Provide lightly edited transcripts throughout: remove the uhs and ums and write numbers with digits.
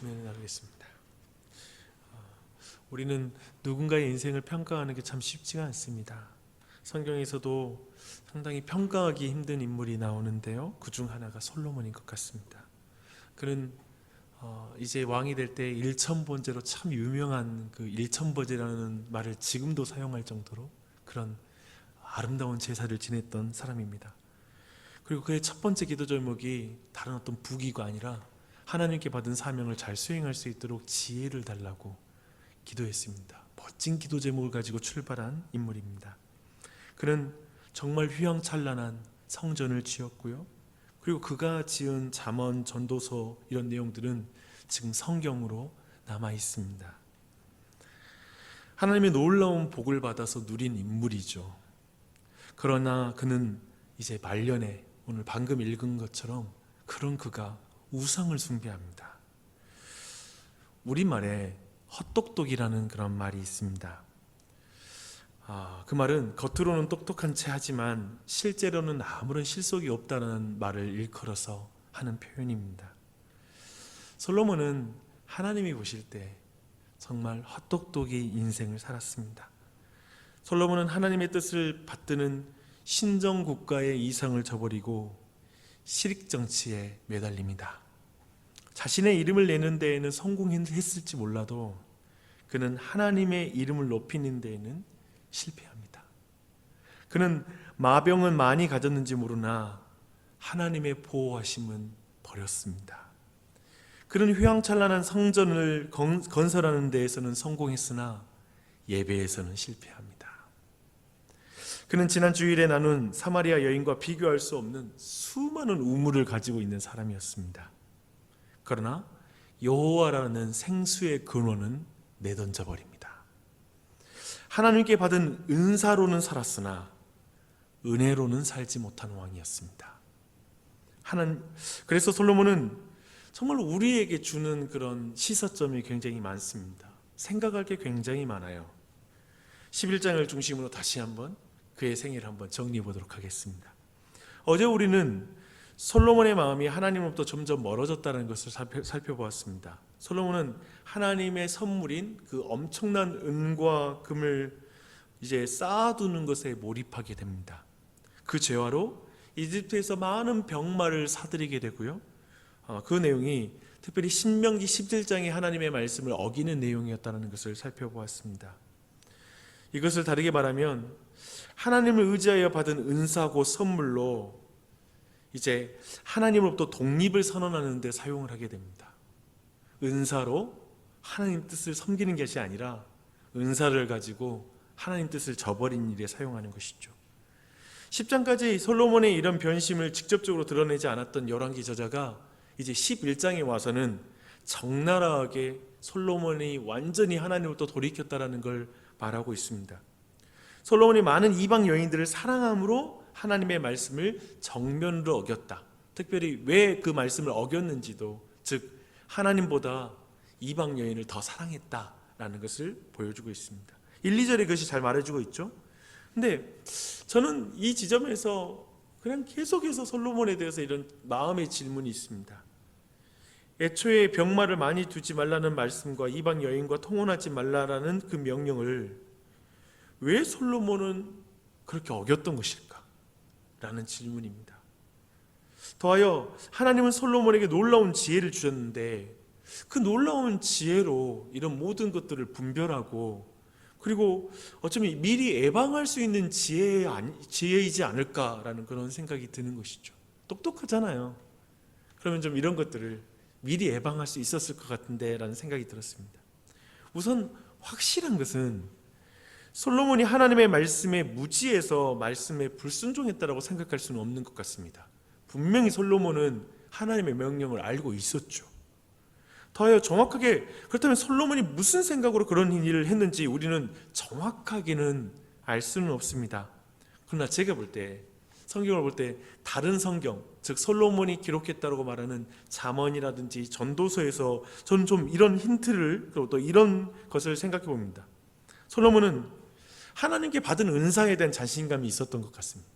말씀을 나누겠습니다. 우리는 누군가의 인생을 평가하는 게 참 쉽지가 않습니다. 성경에서도 상당히 평가하기 힘든 인물이 나오는데요, 그 중 하나가 솔로몬인 것 같습니다. 그는 이제 왕이 될 때 일천번제로 참 유명한 그 일천번제라는 말을 지금도 사용할 정도로 그런 아름다운 제사를 지냈던 사람입니다. 그리고 그의 첫 번째 기도 제목이 다른 어떤 부귀가 아니라 하나님께 받은 사명을 잘 수행할 수 있도록 지혜를 달라고 기도했습니다. 멋진 기도 제목을 가지고 출발한 인물입니다. 그는 정말 휘황찬란한 성전을 지었고요, 그리고 그가 지은 잠언, 전도서 이런 내용들은 지금 성경으로 남아 있습니다. 하나님의 놀라운 복을 받아서 누린 인물이죠. 그러나 그는 이제 말년에 오늘 방금 읽은 것처럼 그런 그가 우상을 숭배합니다. 우리말에 헛똑똑이라는 그런 말이 있습니다. 그 말은 겉으로는 똑똑한 체 하지만 실제로는 아무런 실속이 없다는 말을 일컬어서 하는 표현입니다. 솔로몬은 하나님이 보실 때 정말 헛똑똑이 인생을 살았습니다. 솔로몬은 하나님의 뜻을 받드는 신정국가의 이상을 저버리고 시릭정치에 매달립니다. 자신의 이름을 내는 데에는 성공했을지 몰라도 그는 하나님의 이름을 높이는 데에는 실패합니다. 그는 마병은 많이 가졌는지 모르나 하나님의 보호하심은 버렸습니다. 그는 휘황찬란한 성전을 건설하는 데에서는 성공했으나 예배에서는 실패합니다. 그는 지난 주일에 나눈 사마리아 여인과 비교할 수 없는 수많은 우물을 가지고 있는 사람이었습니다. 그러나 여호와라는 생수의 근원은 내던져 버립니다. 하나님께 받은 은사로는 살았으나 은혜로는 살지 못한 왕이었습니다. 그래서 솔로몬은 정말 우리에게 주는 그런 시사점이 굉장히 많습니다. 생각할 게 굉장히 많아요. 11장을 중심으로 다시 한번 그의 생애를 한번 정리해 보도록 하겠습니다. 어제 우리는 솔로몬의 마음이 하나님으로부터 점점 멀어졌다는 것을 살펴보았습니다. 솔로몬은 하나님의 선물인 그 엄청난 은과 금을 이제 쌓아두는 것에 몰입하게 됩니다. 그 죄화로 이집트에서 많은 병마를 사들이게 되고요, 그 내용이 특별히 신명기 17장의 하나님의 말씀을 어기는 내용이었다는 것을 살펴보았습니다. 이것을 다르게 말하면 하나님을 의지하여 받은 은사고 선물로 이제 하나님으로부터 독립을 선언하는 데 사용을 하게 됩니다. 은사로 하나님 뜻을 섬기는 것이 아니라 은사를 가지고 하나님 뜻을 저버린 일에 사용하는 것이죠. 10장까지 솔로몬의 이런 변심을 직접적으로 드러내지 않았던 열왕기 저자가 이제 11장에 와서는 적나라하게 솔로몬이 완전히 하나님으로부터 돌이켰다는 걸 말하고 있습니다. 솔로몬이 많은 이방 여인들을 사랑함으로 하나님의 말씀을 정면으로 어겼다. 특별히 왜 그 말씀을 어겼는지도, 즉 하나님보다 이방 여인을 더 사랑했다라는 것을 보여주고 있습니다. 1, 2절에 그것이 잘 말해주고 있죠. 근데 저는 이 지점에서 그냥 계속해서 솔로몬에 대해서 이런 마음의 질문이 있습니다. 애초에 병마를 많이 두지 말라는 말씀과 이방 여인과 통혼하지 말라라는 그 명령을 왜 솔로몬은 그렇게 어겼던 것일까? 라는 질문입니다. 더하여 하나님은 솔로몬에게 놀라운 지혜를 주셨는데 그 놀라운 지혜로 이런 모든 것들을 분별하고, 그리고 어쩌면 미리 예방할 수 있는 지혜이지 않을까라는 그런 생각이 드는 것이죠. 똑똑하잖아요. 그러면 좀 이런 것들을 미리 예방할 수 있었을 것 같은데 라는 생각이 들었습니다. 우선 확실한 것은 솔로몬이 하나님의 말씀에 무지해서 말씀에 불순종했다라고 생각할 수는 없는 것 같습니다. 분명히 솔로몬은 하나님의 명령을 알고 있었죠. 더하여 정확하게, 그렇다면 솔로몬이 무슨 생각으로 그런 일을 했는지 우리는 정확하게는 알 수는 없습니다. 그러나 제가 볼 때, 성경을 볼 때 다른 성경, 즉 솔로몬이 기록했다고 말하는 잠언이라든지 전도서에서 저는 좀 이런 힌트를, 그리고 또 이런 것을 생각해 봅니다. 솔로몬은 하나님께 받은 은사에 대한 자신감이 있었던 것 같습니다.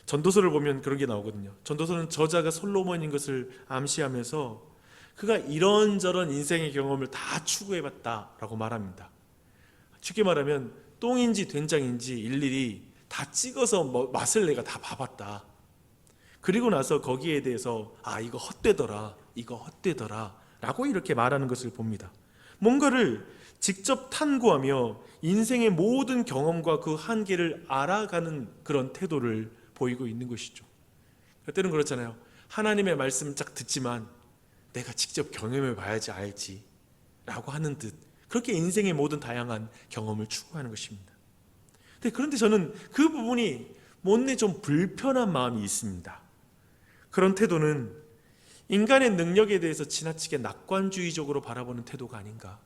전도서를 보면 그런 게 나오거든요. 전도서는 저자가 솔로몬인 것을 암시하면서 그가 이런저런 인생의 경험을 다 추구해봤다라고 말합니다. 쉽게 말하면 똥인지 된장인지 일일이 다 찍어서 맛을 내가 다 봐봤다. 그리고 나서 거기에 대해서 이거 헛되더라, 이거 헛되더라 라고 이렇게 말하는 것을 봅니다. 뭔가를 직접 탐구하며 인생의 모든 경험과 그 한계를 알아가는 그런 태도를 보이고 있는 것이죠. 때는 그렇잖아요. 하나님의 말씀 쫙 듣지만 내가 직접 경험해 봐야지 알지 라고 하는 듯 그렇게 인생의 모든 다양한 경험을 추구하는 것입니다. 그런데 저는 그 부분이 못내 좀 불편한 마음이 있습니다. 그런 태도는 인간의 능력에 대해서 지나치게 낙관주의적으로 바라보는 태도가 아닌가.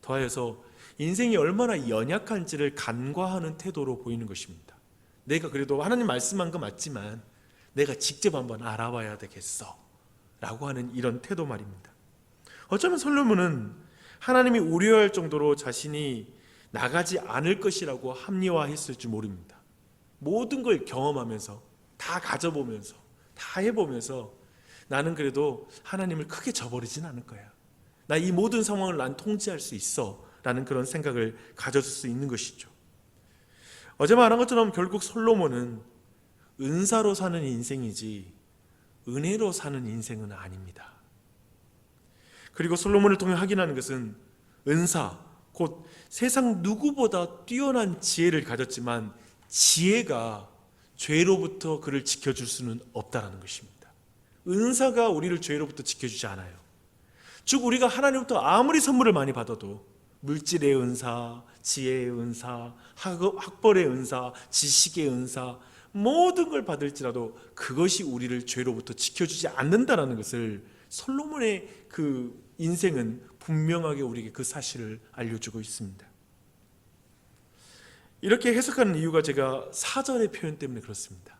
더하여서 인생이 얼마나 연약한지를 간과하는 태도로 보이는 것입니다. 내가 그래도 하나님 말씀한 거 맞지만 내가 직접 한번 알아봐야 되겠어 라고 하는 이런 태도 말입니다. 어쩌면 솔로몬은 하나님이 우려할 정도로 자신이 나가지 않을 것이라고 합리화했을지 모릅니다. 모든 걸 경험하면서 다 가져보면서 다 해보면서 나는 그래도 하나님을 크게 저버리진 않을 거야. 나 이 모든 상황을 난 통제할 수 있어 라는 그런 생각을 가졌을 수 있는 것이죠. 어제 말한 것처럼 결국 솔로몬은 은사로 사는 인생이지 은혜로 사는 인생은 아닙니다. 그리고 솔로몬을 통해 확인하는 것은 은사, 곧 세상 누구보다 뛰어난 지혜를 가졌지만 지혜가 죄로부터 그를 지켜줄 수는 없다는 것입니다. 은사가 우리를 죄로부터 지켜주지 않아요. 즉 우리가 하나님부터 아무리 선물을 많이 받아도 물질의 은사, 지혜의 은사, 학벌의 은사, 지식의 은사 모든 걸 받을지라도 그것이 우리를 죄로부터 지켜주지 않는다는 것을 솔로몬의 그 인생은 분명하게 우리에게 그 사실을 알려주고 있습니다. 이렇게 해석하는 이유가 제가 사절의 표현 때문에 그렇습니다.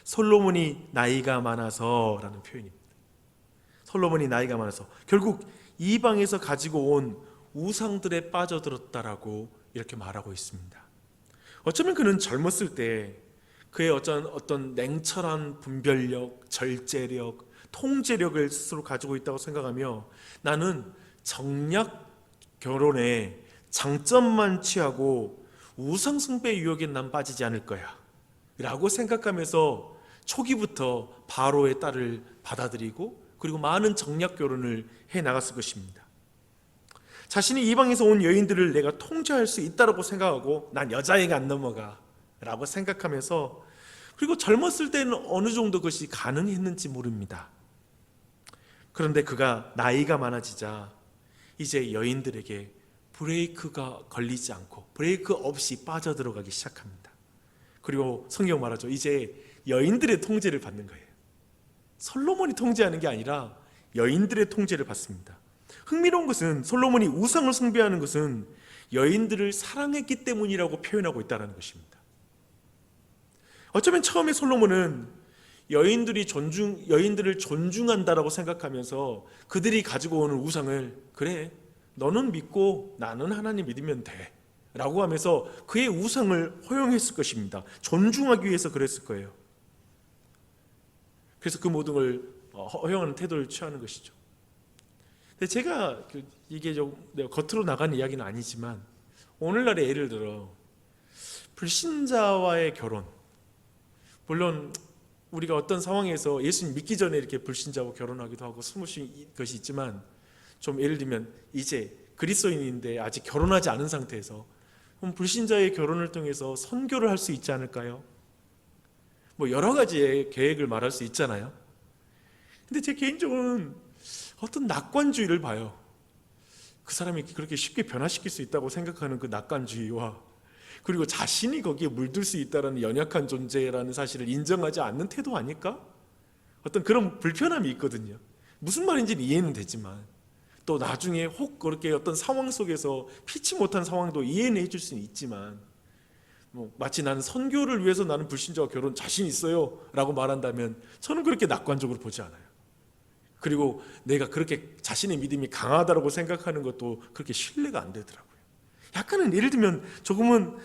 솔로몬이 나이가 많아서 라는 표현입니다. 솔로몬이 나이가 많아서 결국 이방에서 가지고 온 우상들에 빠져들었다라고 이렇게 말하고 있습니다. 어쩌면 그는 젊었을 때 그의 어떤 냉철한 분별력, 절제력, 통제력을 스스로 가지고 있다고 생각하며 나는 정략 결혼에 장점만 취하고 우상숭배 유혹에 난 빠지지 않을 거야 라고 생각하면서 초기부터 바로의 딸을 받아들이고 그리고 많은 정략 결혼을 해 나갔을 것입니다. 자신이 이방에서 온 여인들을 내가 통제할 수 있다고 생각하고 난 여자애가 안 넘어가 라고 생각하면서 그리고 젊었을 때는 어느 정도 그것이 가능했는지 모릅니다. 그런데 그가 나이가 많아지자 이제 여인들에게 브레이크가 걸리지 않고 브레이크 없이 빠져들어가기 시작합니다. 그리고 성경 말하죠. 이제 여인들의 통제를 받는 거예요. 솔로몬이 통제하는 게 아니라 여인들의 통제를 받습니다. 흥미로운 것은 솔로몬이 우상을 숭배하는 것은 여인들을 사랑했기 때문이라고 표현하고 있다는 것입니다. 어쩌면 처음에 솔로몬은 여인들을 존중한다라고 생각하면서 그들이 가지고 오는 우상을 그래 너는 믿고 나는 하나님 믿으면 돼 라고 하면서 그의 우상을 허용했을 것입니다. 존중하기 위해서 그랬을 거예요. 그래서 그 모든 걸 허용하는 태도를 취하는 것이죠. 근데 제가 이게 좀 겉으로 나가는 이야기는 아니지만 오늘날의 예를 들어 불신자와의 결혼, 물론 우리가 어떤 상황에서 예수님 믿기 전에 이렇게 불신자와 결혼하기도 하고 숨으신 것이 있지만 좀 예를 들면 이제 그리스도인인데 아직 결혼하지 않은 상태에서 그럼 불신자의 결혼을 통해서 선교를 할 수 있지 않을까요? 뭐 여러 가지의 계획을 말할 수 있잖아요. 근데 제 개인적으로는 어떤 낙관주의를 봐요. 그 사람이 그렇게 쉽게 변화시킬 수 있다고 생각하는 그 낙관주의와 그리고 자신이 거기에 물들 수 있다는 연약한 존재라는 사실을 인정하지 않는 태도 아닐까? 어떤 그런 불편함이 있거든요. 무슨 말인지는 이해는 되지만 또 나중에 혹 그렇게 어떤 상황 속에서 피치 못한 상황도 이해는 해줄 수는 있지만 마치 나는 선교를 위해서 나는 불신자와 결혼 자신 있어요 라고 말한다면 저는 그렇게 낙관적으로 보지 않아요. 그리고 내가 그렇게 자신의 믿음이 강하다고 생각하는 것도 그렇게 신뢰가 안 되더라고요. 약간은 예를 들면 조금은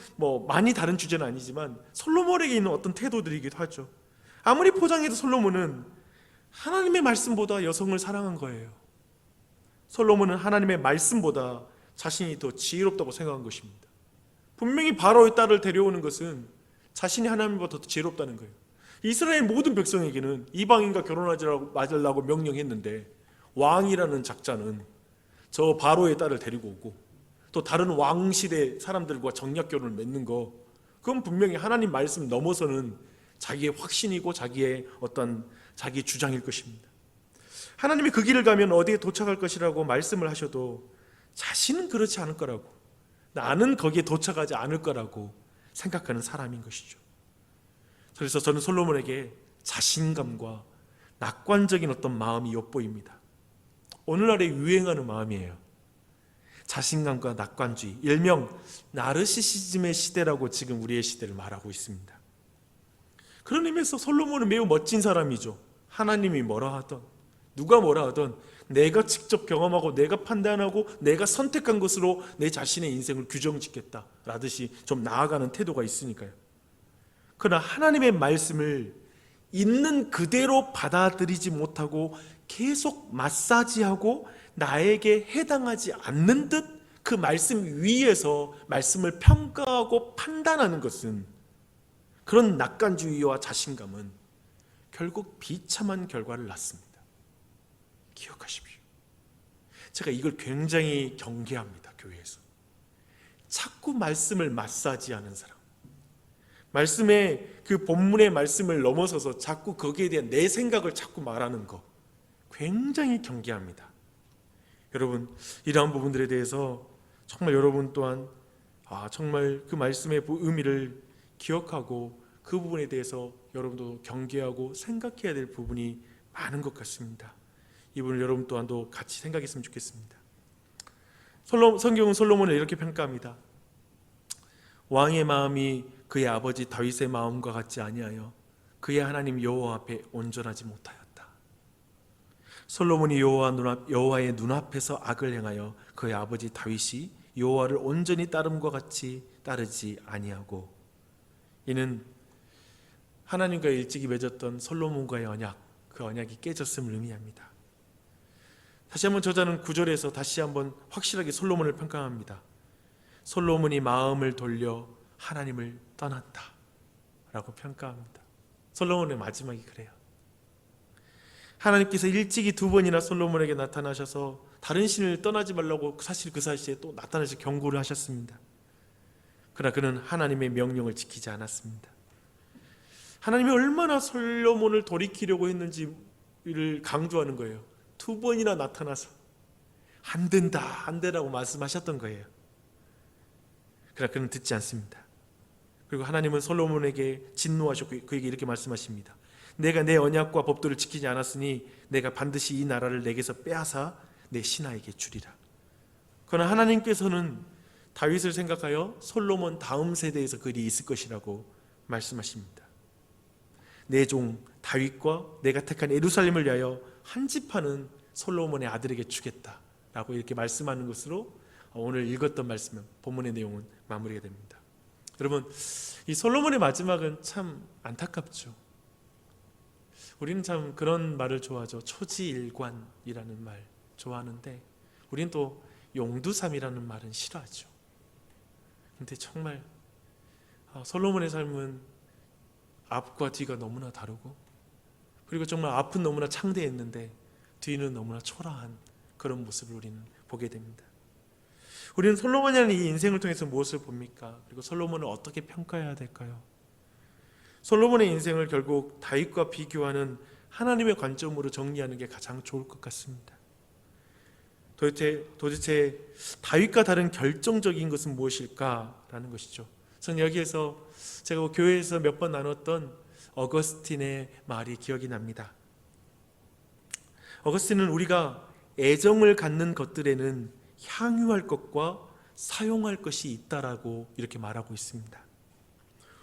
많이 다른 주제는 아니지만 솔로몬에게 있는 어떤 태도들이기도 하죠. 아무리 포장해도 솔로몬은 하나님의 말씀보다 여성을 사랑한 거예요. 솔로몬은 하나님의 말씀보다 자신이 더 지혜롭다고 생각한 것입니다. 분명히 바로의 딸을 데려오는 것은 자신이 하나님보다 더 지혜롭다는 거예요. 이스라엘 모든 백성에게는 이방인과 결혼하지 말라고 명령했는데 왕이라는 작자는 저 바로의 딸을 데리고 오고 또 다른 왕실의 사람들과 정략 결혼을 맺는 거, 그건 분명히 하나님 말씀 넘어서는 자기의 확신이고 자기의 어떤 자기 주장일 것입니다. 하나님이 그 길을 가면 어디에 도착할 것이라고 말씀을 하셔도 자신은 그렇지 않을 거라고, 나는 거기에 도착하지 않을 거라고 생각하는 사람인 것이죠. 그래서 저는 솔로몬에게 자신감과 낙관적인 어떤 마음이 엿보입니다. 오늘날에 유행하는 마음이에요. 자신감과 낙관주의, 일명 나르시시즘의 시대라고 지금 우리의 시대를 말하고 있습니다. 그런 의미에서 솔로몬은 매우 멋진 사람이죠. 하나님이 뭐라 하던 누가 뭐라 하던 내가 직접 경험하고 내가 판단하고 내가 선택한 것으로 내 자신의 인생을 규정짓겠다 라듯이 좀 나아가는 태도가 있으니까요. 그러나 하나님의 말씀을 있는 그대로 받아들이지 못하고 계속 마사지하고 나에게 해당하지 않는 듯 그 말씀 위에서 말씀을 평가하고 판단하는 것은, 그런 낙관주의와 자신감은 결국 비참한 결과를 낳습니다. 기억하십시오. 제가 이걸 굉장히 경계합니다. 교회에서 자꾸 말씀을 마사지하는 사람, 말씀의 그 본문의 말씀을 넘어서서 자꾸 거기에 대한 내 생각을 자꾸 말하는 거 굉장히 경계합니다. 여러분, 이러한 부분들에 대해서 정말 여러분 또한 정말 그 말씀의 의미를 기억하고 그 부분에 대해서 여러분도 경계하고 생각해야 될 부분이 많은 것 같습니다. 이 부분을 여러분 또한도 같이 생각했으면 좋겠습니다. 성경은 솔로몬을 이렇게 평가합니다. 왕의 마음이 그의 아버지 다윗의 마음과 같지 아니하여 그의 하나님 여호와 앞에 온전하지 못하였다. 솔로몬이 여호와의 눈앞에서 악을 행하여 그의 아버지 다윗이 여호와를 온전히 따름과 같이 따르지 아니하고, 이는 하나님과 일찍이 맺었던 솔로몬과의 언약, 그 언약이 깨졌음을 의미합니다. 다시 한번 저자는 9절에서 다시 한번 확실하게 솔로몬을 평가합니다. 솔로몬이 마음을 돌려 하나님을 떠났다 라고 평가합니다. 솔로몬의 마지막이 그래요. 하나님께서 일찍이 2번이나 솔로몬에게 나타나셔서 다른 신을 떠나지 말라고 사실 그 사시에 또 나타나셔서 경고를 하셨습니다. 그러나 그는 하나님의 명령을 지키지 않았습니다. 하나님이 얼마나 솔로몬을 돌이키려고 했는지를 강조하는 거예요. 2번이나 나타나서 안 된다, 안 되라고 말씀하셨던 거예요. 그러나 그는 듣지 않습니다. 그리고 하나님은 솔로몬에게 진노하셨고 그에게 이렇게 말씀하십니다. 내가 내 언약과 법도를 지키지 않았으니 내가 반드시 이 나라를 내게서 빼앗아 내 신하에게 주리라. 그러나 하나님께서는 다윗을 생각하여 솔로몬 다음 세대에서 그 일이 있을 것이라고 말씀하십니다. 내 종 다윗과 내가 택한 예루살렘을 위하여 한 지파는 솔로몬의 아들에게 주겠다라고 이렇게 말씀하는 것으로 오늘 읽었던 말씀은 본문의 내용은 마무리가 됩니다. 여러분, 이 솔로몬의 마지막은 참 안타깝죠. 우리는 참 그런 말을 좋아하죠. 초지일관이라는 말 좋아하는데 우리는 또 용두삼이라는 말은 싫어하죠. 근데 정말 솔로몬의 삶은 앞과 뒤가 너무나 다르고, 그리고 정말 앞은 너무나 창대했는데 뒤는 너무나 초라한 그런 모습을 우리는 보게 됩니다. 우리는 솔로몬이라는 이 인생을 통해서 무엇을 봅니까? 그리고 솔로몬을 어떻게 평가해야 될까요? 솔로몬의 인생을 결국 다윗과 비교하는 하나님의 관점으로 정리하는 게 가장 좋을 것 같습니다. 도대체 다윗과 다른 결정적인 것은 무엇일까라는 것이죠. 저는 여기에서 제가 교회에서 몇 번 나눴던 어거스틴의 말이 기억이 납니다. 어거스틴은 우리가 애정을 갖는 것들에는 향유할 것과 사용할 것이 있다라고 이렇게 말하고 있습니다.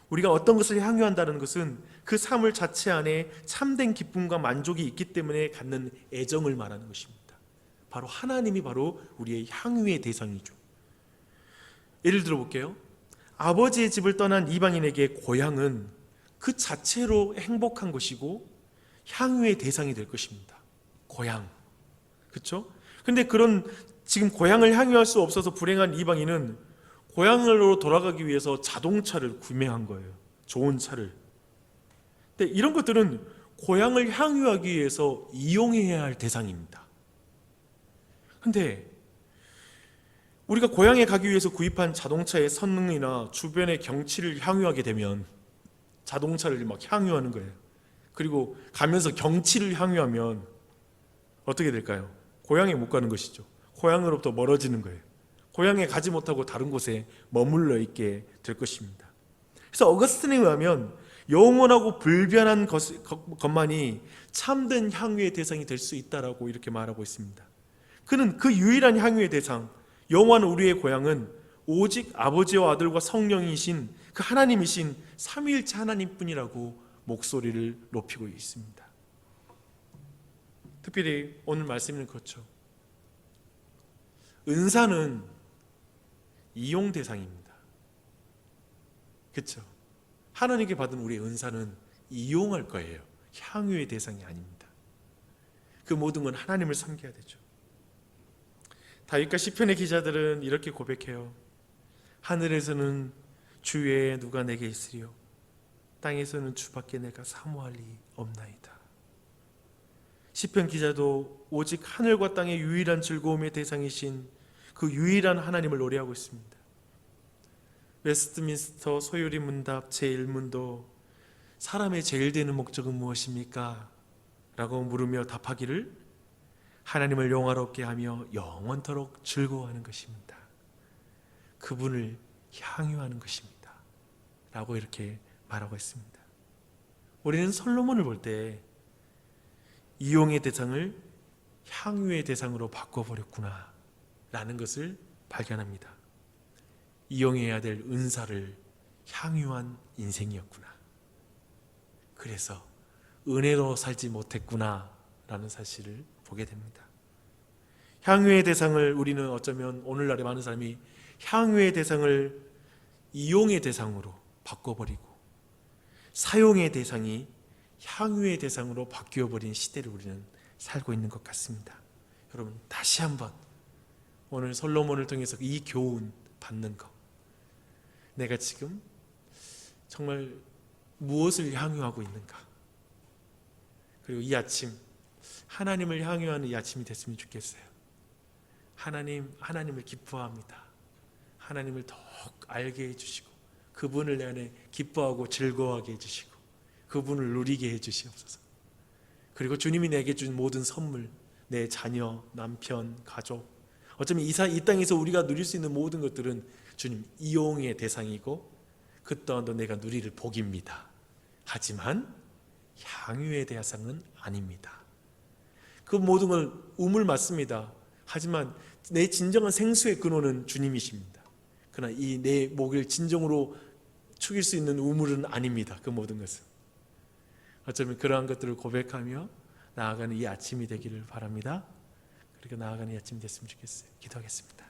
우리가 어떤 것을 향유한다는 것은 그 사물 자체 안에 참된 기쁨과 만족이 있기 때문에 갖는 애정을 말하는 것입니다. 바로 하나님이 바로 우리의 향유의 대상이죠. 예를 들어 볼게요. 아버지의 집을 떠난 이방인에게 고향은 그 자체로 행복한 것이고 향유의 대상이 될 것입니다. 고향. 그렇죠? 근데 그런 지금 고향을 향유할 수 없어서 불행한 이방인은 고향으로 돌아가기 위해서 자동차를 구매한 거예요. 좋은 차를. 근데 이런 것들은 고향을 향유하기 위해서 이용해야 할 대상입니다. 근데 우리가 고향에 가기 위해서 구입한 자동차의 성능이나 주변의 경치를 향유하게 되면 자동차를 막 향유하는 거예요. 그리고 가면서 경치를 향유하면 어떻게 될까요? 고향에 못 가는 것이죠. 고향으로부터 멀어지는 거예요. 고향에 가지 못하고 다른 곳에 머물러 있게 될 것입니다. 그래서 어거스틴에 의하면 영원하고 불변한 것만이 참된 향유의 대상이 될 수 있다라고 이렇게 말하고 있습니다. 그는 그 유일한 향유의 대상, 영원한 우리의 고향은 오직 아버지와 아들과 성령이신 그 하나님이신 삼위일체 하나님뿐이라고 목소리를 높이고 있습니다. 특별히 오늘 말씀은 그렇죠. 은사는 이용 대상입니다. 그렇죠? 하나님께 받은 우리의 은사는 이용할 거예요. 향유의 대상이 아닙니다. 그 모든 건 하나님을 섬겨야 되죠. 다윗과 시편의 기자들은 이렇게 고백해요. 하늘에서는 주 외에 누가 내게 있으리요 땅에서는 주밖에 내가 사모할 리 없나이다. 시편 기자도 오직 하늘과 땅의 유일한 즐거움의 대상이신 그 유일한 하나님을 노래하고 있습니다. 웨스트민스터 소요리 문답 제1문도 사람의 제일 되는 목적은 무엇입니까? 라고 물으며 답하기를 하나님을 영화롭게 하며 영원토록 즐거워하는 것입니다. 그분을 향유하는 것입니다. 라고 이렇게 말하고 있습니다. 우리는 솔로몬을 볼 때 이용의 대상을 향유의 대상으로 바꿔버렸구나 라는 것을 발견합니다. 이용해야 될 은사를 향유한 인생이었구나. 그래서 은혜로 살지 못했구나 라는 사실을 보게 됩니다. 향유의 대상을 우리는 어쩌면 오늘날의 많은 사람이 향유의 대상을 이용의 대상으로 바꿔버리고 사용의 대상이 향유의 대상으로 바뀌어버린 시대를 우리는 살고 있는 것 같습니다. 여러분 다시 한번 오늘 솔로몬을 통해서 이 교훈 받는 것, 내가 지금 정말 무엇을 향유하고 있는가, 그리고 이 아침 하나님을 향유하는 이 아침이 됐으면 좋겠어요. 하나님을 기뻐합니다. 하나님을 더욱 알게 해주시고 그분을 내 안에 기뻐하고 즐거워하게 해주시고 그분을 누리게 해주시옵소서. 그리고 주님이 내게 준 모든 선물, 내 자녀, 남편, 가족, 어쩌면 이 땅에서 우리가 누릴 수 있는 모든 것들은 주님 이용의 대상이고 그 또한도 내가 누릴 복입니다. 하지만 향유의 대상은 아닙니다. 그 모든 걸 우물 맞습니다. 하지만 내 진정한 생수의 근원은 주님이십니다. 그러나 이 내 목을 진정으로 축일 수 있는 우물은 아닙니다. 그 모든 것은. 어쩌면 그러한 것들을 고백하며 나아가는 이 아침이 되기를 바랍니다. 그렇게 나아가는 이 아침이 됐으면 좋겠어요. 기도하겠습니다.